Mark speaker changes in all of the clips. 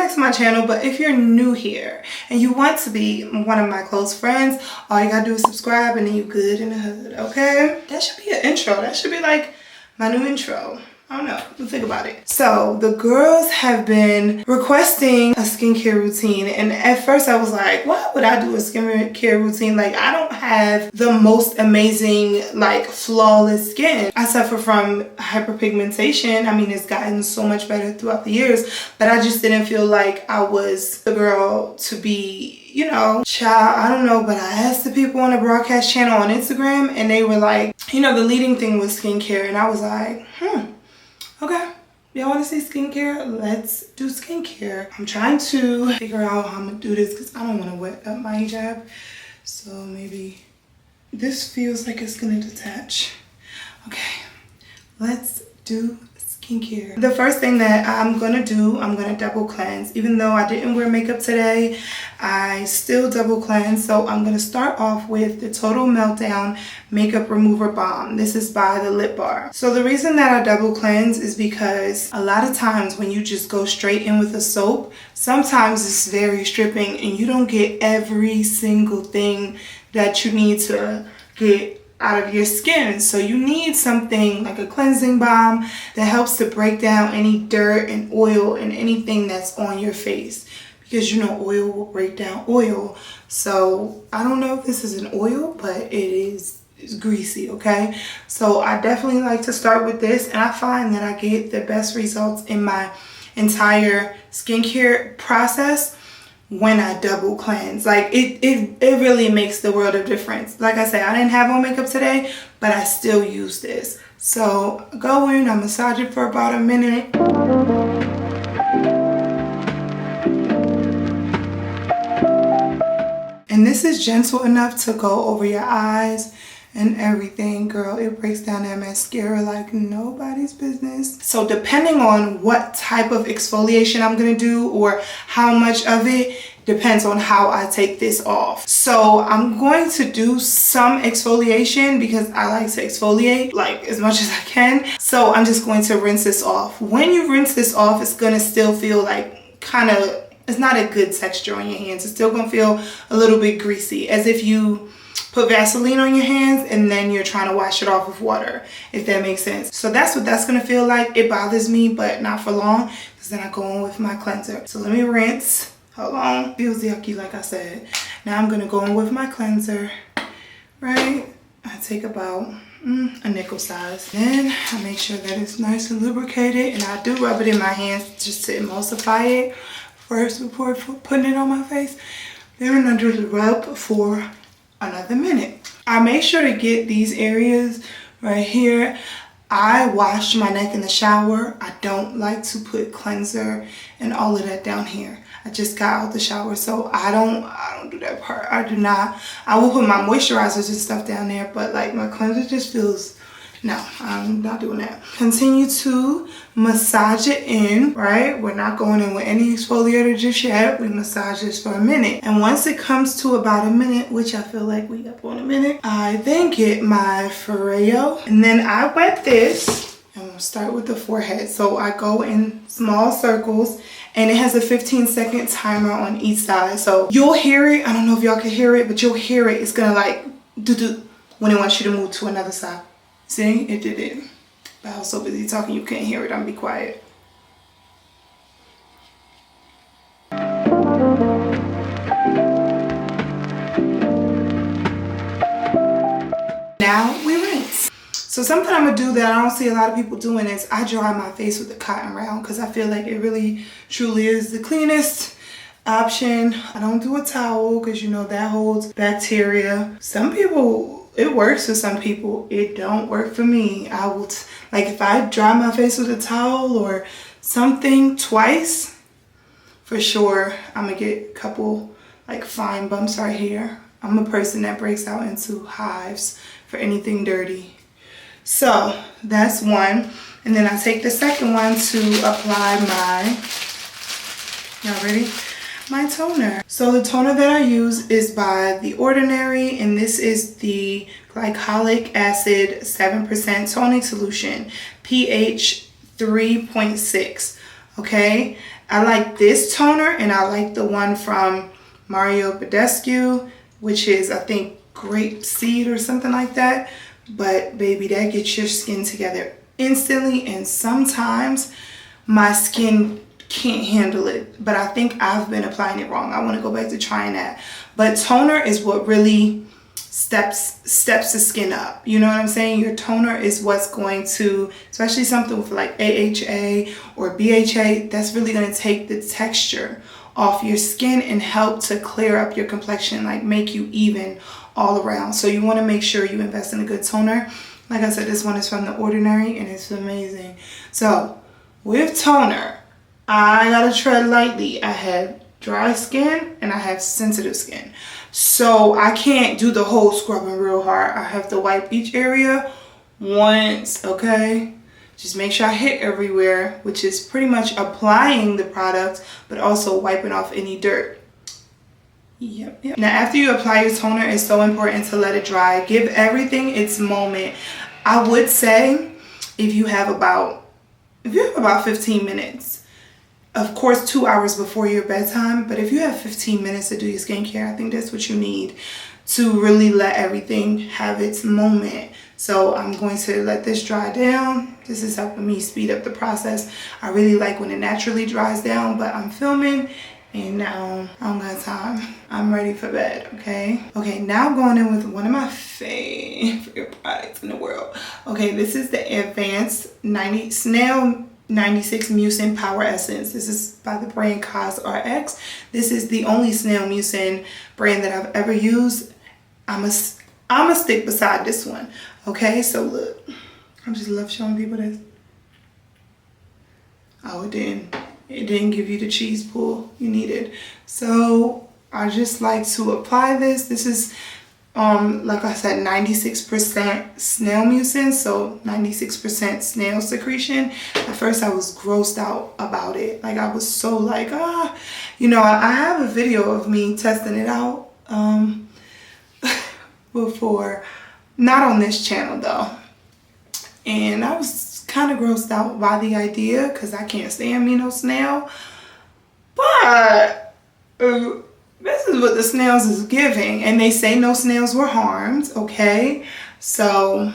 Speaker 1: back to my channel. But if you're new here and you want to be one of my close friends, all you gotta do is subscribe and then you good in the hood, okay? That should be an intro. That should be like my new intro. I don't know, let's think about it. So the girls have been requesting a skincare routine, and at first I was like, why would I do a skincare routine? Like, I don't have the most amazing, like, flawless skin. I suffer from hyperpigmentation. I mean, it's gotten so much better throughout the years, but I just didn't feel like I was the girl to be, you know, child, I don't know. But I asked the people on the broadcast channel on Instagram, and they were like, you know, the leading thing was skincare, and I was like, okay, y'all want to see skincare? Let's do skincare. I'm trying to figure out how I'm gonna do this because I don't want to wet up my hijab. So maybe this feels like it's gonna detach. Okay, let's do skincare. The first thing that I'm gonna do, I'm gonna double cleanse. Even though I didn't wear makeup today, I still double cleanse. So I'm gonna start off with the Total Meltdown Makeup Remover Balm. This is by the Lip Bar. So the reason that I double cleanse is because a lot of times when you just go straight in with a soap, sometimes it's very stripping and you don't get every single thing that you need to get out of your skin. So you need something like a cleansing balm that helps to break down any dirt and oil and anything that's on your face, because you know oil will break down oil. So I don't know if this is an oil, but it's greasy, okay? So I definitely like to start with this, and I find that I get the best results in my entire skincare process when I double cleanse. Like it really makes the world of difference. Like I said, I didn't have on makeup today, but I still use this. So go in, I massage it for about a minute. And this is gentle enough to go over your eyes and everything. Girl, it breaks down that mascara like nobody's business. So depending on what type of exfoliation I'm gonna do or how much of it depends on how I take this off. So I'm going to do some exfoliation because I like to exfoliate like as much as I can. So I'm just going to rinse this off. When you rinse this off, it's gonna still feel like it's not a good texture on your hands. It's still gonna feel a little bit greasy, as if you put Vaseline on your hands and then you're trying to wash it off with water, if that makes sense. So that's what that's gonna feel like. It bothers me, but not for long, because then I go on with my cleanser. So let me rinse. Hold on. Feels yucky, like I said. Now I'm gonna go in with my cleanser, right? I take about a nickel size. Then I make sure that it's nice and lubricated, and I do rub it in my hands just to emulsify it first before putting it on my face. Then I do the rub for another minute. I make sure to get these areas right here. I wash my neck in the shower. I don't like to put cleanser and all of that down here. I just got out the shower, so I don't do that part. I do not. I will put my moisturizers and stuff down there, but like my cleanser just feels, no, I'm not doing that. Continue to massage it in, right? We're not going in with any exfoliator just yet. We massage this for a minute. And once it comes to about a minute, which I feel like we up on a minute, I then get my Foreo, and then I wet this, and we'll start with the forehead. So I go in small circles, and it has a 15-second timer on each side. So you'll hear it. I don't know if y'all can hear it, but you'll hear it. It's gonna like do when it wants you to move to another side. See, it did it. But I was so busy talking you can't hear it. I'm gonna be quiet. Now we rinse. So something I'm gonna do that I don't see a lot of people doing is I dry my face with a cotton round, because I feel like it really truly is the cleanest option. I don't do a towel because you know that holds bacteria. Some people, it works for some people. It don't work for me. I will like if I dry my face with a towel or something twice, for sure I'm gonna get a couple like fine bumps right here. I'm a person that breaks out into hives for anything dirty. So that's one. And then I take the second one to apply my, y'all ready? My toner. So the toner that I use is by The Ordinary, and this is the glycolic acid 7% toning solution, pH 3.6. Okay, I like this toner, and I like the one from Mario Badescu, which is, I think, grape seed or something like that. But baby, that gets your skin together instantly, and sometimes my skin can't handle it, but I think I've been applying it wrong. I want to go back to trying that. But toner is what really steps the skin up. You know what I'm saying? Your toner is what's going to, especially something with like AHA or BHA, that's really going to take the texture off your skin and help to clear up your complexion, like make you even all around. So you want to make sure you invest in a good toner. Like I said, this one is from The Ordinary and it's amazing. So with toner, I gotta tread lightly. I have dry skin and I have sensitive skin. So I can't do the whole scrubbing real hard. I have to wipe each area once, okay? Just make sure I hit everywhere, which is pretty much applying the product, but also wiping off any dirt. Yep. Now after you apply your toner, it's so important to let it dry. Give everything its moment. I would say if you have about 15 minutes, of course 2 hours before your bedtime, but if you have 15 minutes to do your skincare, I think that's what you need to really let everything have its moment. So I'm going to let this dry down. This is helping me speed up the process. I really like when it naturally dries down, but I'm filming and now I don't got time. I'm ready for bed, okay? Okay, now I'm going in with one of my favorite products in the world. Okay, this is the Advanced Snail 96 Mucin Power Essence. This is by the brand COSRX. This is the only Snail Mucin brand that I've ever used. I'm a stick beside this one. Okay, so look. I just love showing people this. Oh, it didn't give you the cheese pull you needed. So I just like to apply this. This is like I said, 96% snail mucin, so 96% snail secretion. At first I was grossed out about it. Like I was so like, you know, I have a video of me testing it out before, not on this channel though. And I was kind of grossed out by the idea because I can't stand me no snail. But this is what the snails is giving, and they say no snails were harmed, okay? So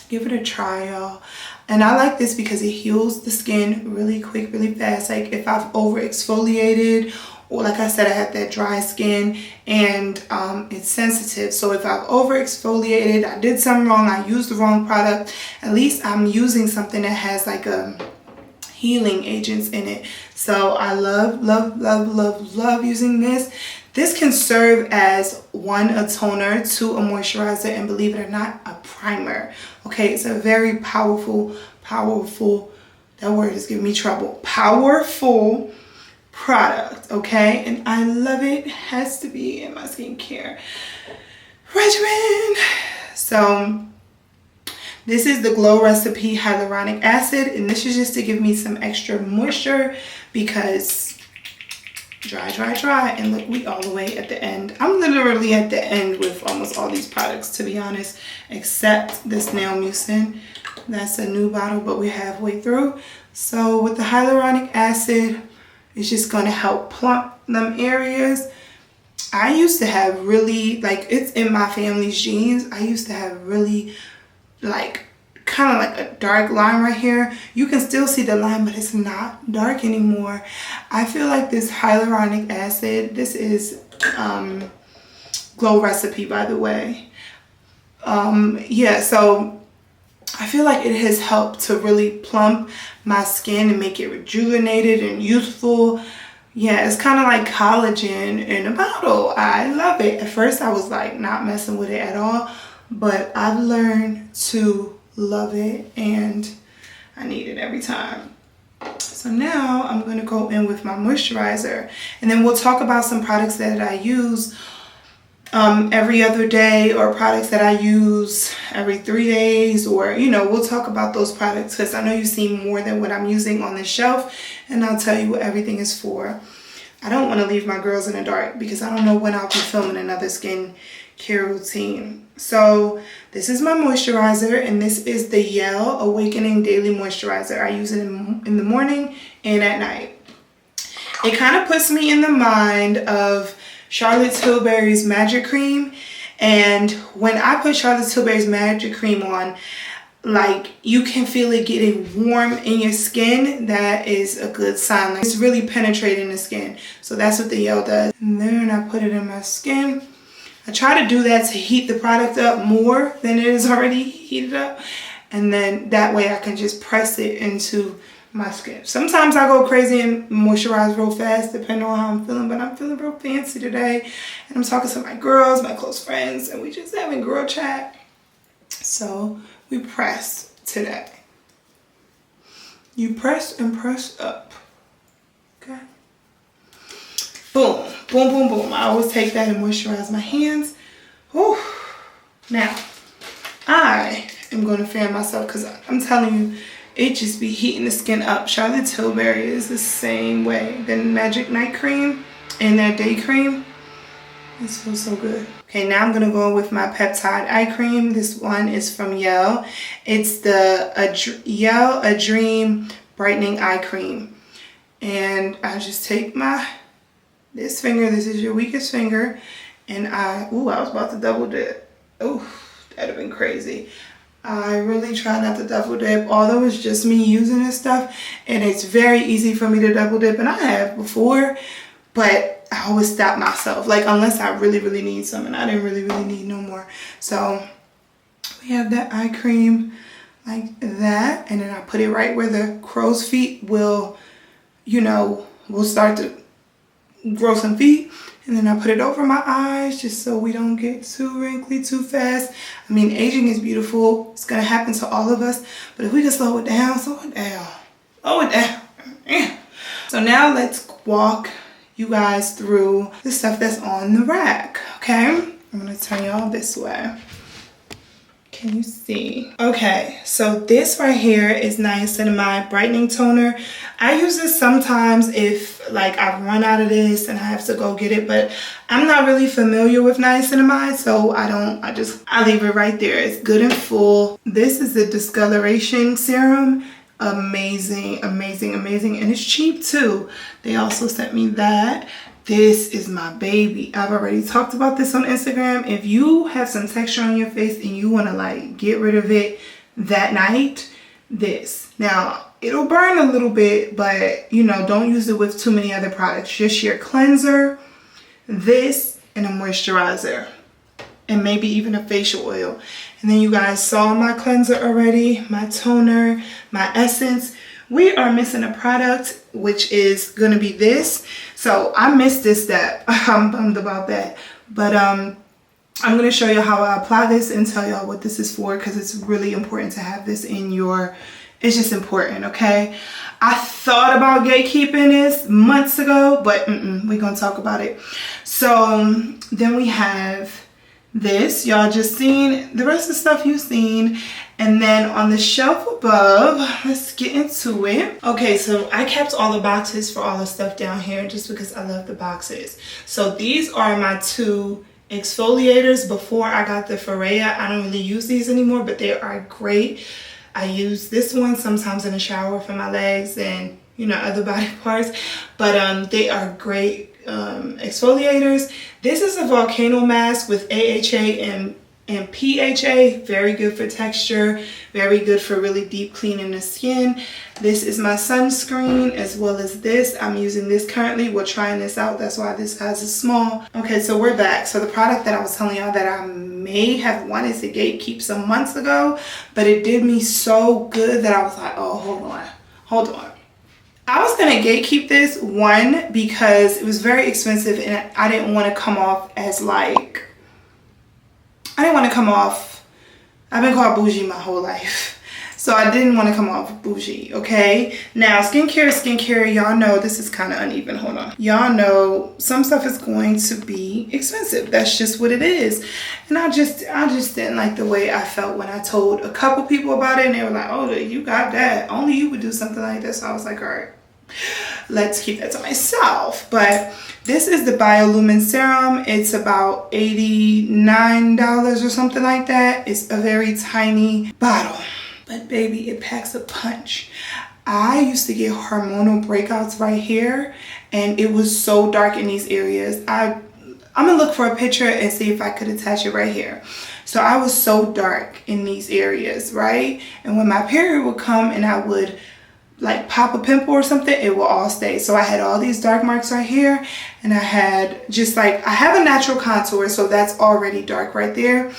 Speaker 1: give it a try, y'all. And I like this because it heals the skin really quick, really fast. Like if I've over exfoliated, or like I said, I have that dry skin and it's sensitive. So if I've over exfoliated, I did something wrong, I used the wrong product, at least I'm using something that has like a healing agents in it. So I love using this. This can serve as one, a toner, two, a moisturizer, and believe it or not, a primer. Okay, it's a very powerful, that word is giving me trouble, powerful product, okay? And I love it. It has to be in my skincare regimen. So this is the Glow Recipe Hyaluronic Acid, and this is just to give me some extra moisture because dry. And look, we all the way at the end. I'm literally at the end with almost all these products, to be honest, except the Snail Mucin. That's a new bottle, but we're halfway through. So with the hyaluronic acid, it's just going to help plump them areas. I used to have really, like, it's in my family's genes. I used to have really, like, kind of like a dark line right here. You can still see the line, but it's not dark anymore. I feel like this hyaluronic acid, this is Glow Recipe, by the way. Yeah, so I feel like it has helped to really plump my skin and make it rejuvenated and youthful. Yeah, it's kind of like collagen in a bottle. I love it. At first I was like not messing with it at all, but I've learned to love it and I need it every time. So now I'm going to go in with my moisturizer, and then we'll talk about some products that I use every other day, or products that I use every 3 days, or, you know, we'll talk about those products because I know you see more than what I'm using on the shelf, and I'll tell you what everything is for. I don't want to leave my girls in the dark because I don't know when I'll be filming another skin care routine. So this is my moisturizer, and this is the Yelle Awakening Daily Moisturizer. I use it in the morning and at night. It kind of puts me in the mind of Charlotte Tilbury's Magic Cream. And when I put Charlotte Tilbury's Magic Cream on, like, you can feel it getting warm in your skin. That is a good sign. Like, it's really penetrating the skin. So that's what the Yelle does. And then I put it in my skin. I try to do that to heat the product up more than it is already heated up. And then that way I can just press it into my skin. Sometimes I go crazy and moisturize real fast depending on how I'm feeling, but I'm feeling real fancy today. And I'm talking to my girls, my close friends, and we just having girl chat. So we press today. You press and press up. Okay. Boom, boom, boom, boom. I always take that and moisturize my hands. Whew. Now, I am going to fan myself because I'm telling you, it just be heating the skin up. Charlotte Tilbury is the same way. The Magic Night Cream and their Day Cream. It feels so good. Okay, now I'm going to go with my Peptide Eye Cream. This one is from Yelle. It's the Yelle A Dream Brightening Eye Cream. And I just take this finger, this is your weakest finger, and I was about to double dip. Oh, that'd have been crazy. I really try not to double dip, although it's just me using this stuff, and it's very easy for me to double dip, and I have before, but I always stop myself, like, unless I really, really need some, and I didn't really, really need no more. So we have that eye cream like that, and then I put it right where the crow's feet will, will start to grow some feet. And then I put it over my eyes just so we don't get too wrinkly too fast. I mean, aging is beautiful. It's going to happen to all of us. But if we can slow it down, slow it down. Slow it down. So now let's walk you guys through the stuff that's on the rack. Okay? I'm going to turn y'all this way. Can you see? Okay, so this right here is Niacinamide Brightening Toner. I use this sometimes if like I run out of this and I have to go get it, but I'm not really familiar with niacinamide, so I leave it right there. It's good and full. This is the discoloration serum. Amazing, amazing, amazing, and it's cheap too. They also sent me that. This is my baby. I've already talked about this on Instagram. If you have some texture on your face and you want to like get rid of it that night, this. Now, it'll burn a little bit, but don't use it with too many other products. Just your cleanser, this, and a moisturizer. And maybe even a facial oil. And then you guys saw my cleanser already, my toner, my essence. We are missing a product, which is going to be this. So I missed this step. I'm bummed about that. But I'm going to show you how I apply this and tell y'all what this is for, because it's really important to have this in your... It's just important, okay? I thought about gatekeeping this months ago, but we're going to talk about it. So then we have this. Y'all just seen the rest of the stuff you've seen. And then on the shelf above, let's get into it. Okay, so I kept all the boxes for all the stuff down here just because I love the boxes. So these are my two exfoliators. Before I got the Foreo, I don't really use these anymore, but they are great. I use this one sometimes in the shower for my legs and other body parts, but they are great exfoliators. This is a volcano mask with AHA and PHA. Very good for texture, very good for really deep cleaning the skin. This is my sunscreen as well as this. I'm using this currently. We're trying this out. That's why this size is small. Okay, so we're back. So the product that I was telling y'all that I may have wanted to gatekeep some months ago, but it did me so good that I was like, oh, hold on. I was going to gatekeep this, one, because it was very expensive and I didn't want to come off as like... I've been called bougie my whole life. So I didn't want to come off bougie, okay? Now, skincare, y'all know this is kind of uneven. Hold on. Y'all know some stuff is going to be expensive. That's just what it is. And I just didn't like the way I felt when I told a couple people about it. And they were like, oh, you got that. Only you would do something like this. So I was like, all right, let's keep that to myself. But this is the BioLumin Serum. It's about $89 or something like that. It's a very tiny bottle, but baby, it packs a punch. I used to get hormonal breakouts right here, and it was so dark in these areas. I'm gonna look for a picture and see if I could attach it right here. So I was so dark in these areas, right? And when my period would come and I would like pop a pimple or something, it will all stay. So I had all these dark marks right here, and I had just like, I have a natural contour, so that's already dark right there.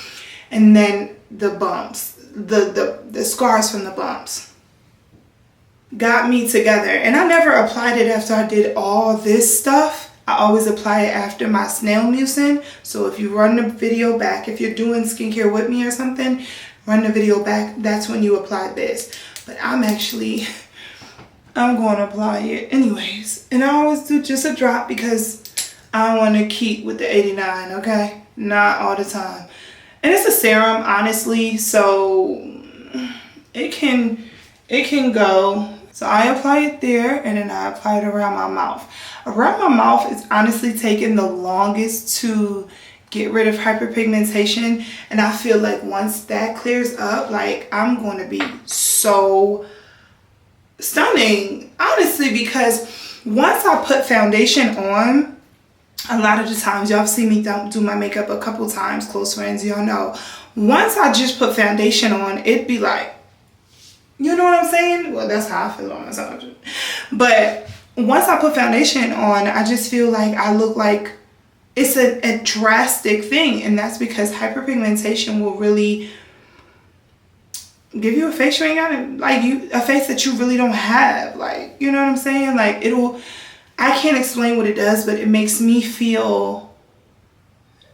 Speaker 1: And then the bumps, the scars from the bumps got me together. And I never applied it after I did all this stuff. I always apply it after my Snail Mucin. So if you run the video back, if you're doing skincare with me or something, run the video back, that's when you apply this. But I'm going to apply it anyways. And I always do just a drop because I want to keep with the 89, okay? Not all the time. And it's a serum, honestly, so it can go. So I apply it there, and then I apply it around my mouth. Around my mouth is honestly taking the longest to get rid of hyperpigmentation. And I feel like once that clears up, like I'm going to be so stunning, honestly, because once I put foundation on, a lot of the times, y'all see me do my makeup a couple times, close friends, y'all know. Once I just put foundation on, it'd be like, you know what I'm saying? Well, that's how I feel on myself. But once I put foundation on, I just feel like I look like it's a drastic thing. And that's because hyperpigmentation will really give you a face you ain't got, like a face that you really don't have. Like, you know what I'm saying? Like I can't explain what it does, but it makes me feel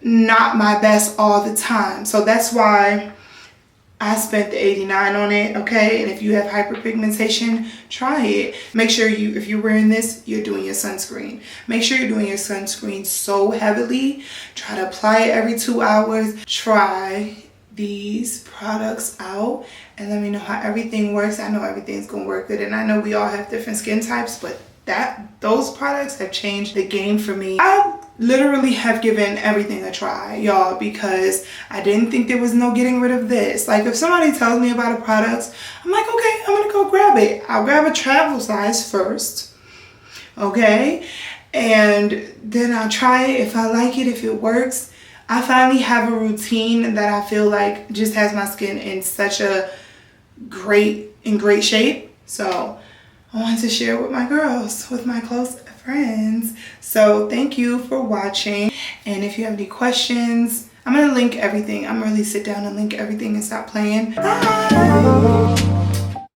Speaker 1: not my best all the time. So that's why I spent the 89 on it, okay? And if you have hyperpigmentation, try it. Make sure if you're wearing this, you're doing your sunscreen. Make sure you're doing your sunscreen so heavily. Try to apply it every 2 hours. Try these products out and let me know how everything works. I know everything's gonna work good, and I know we all have different skin types, but those products have changed the game for me. I literally have given everything a try, y'all, because I didn't think there was no getting rid of this. Like, if somebody tells me about a product, I'm like, okay, I'm gonna go grab it. I'll grab a travel size first, okay? And then I'll try it. If I like it, if it works, I finally have a routine that I feel like just has my skin in such a great shape. So I wanted to share with my girls, with my close friends. So thank you for watching. And if you have any questions, I'm going to link everything. I'm going to really sit down and link everything and stop playing. Bye.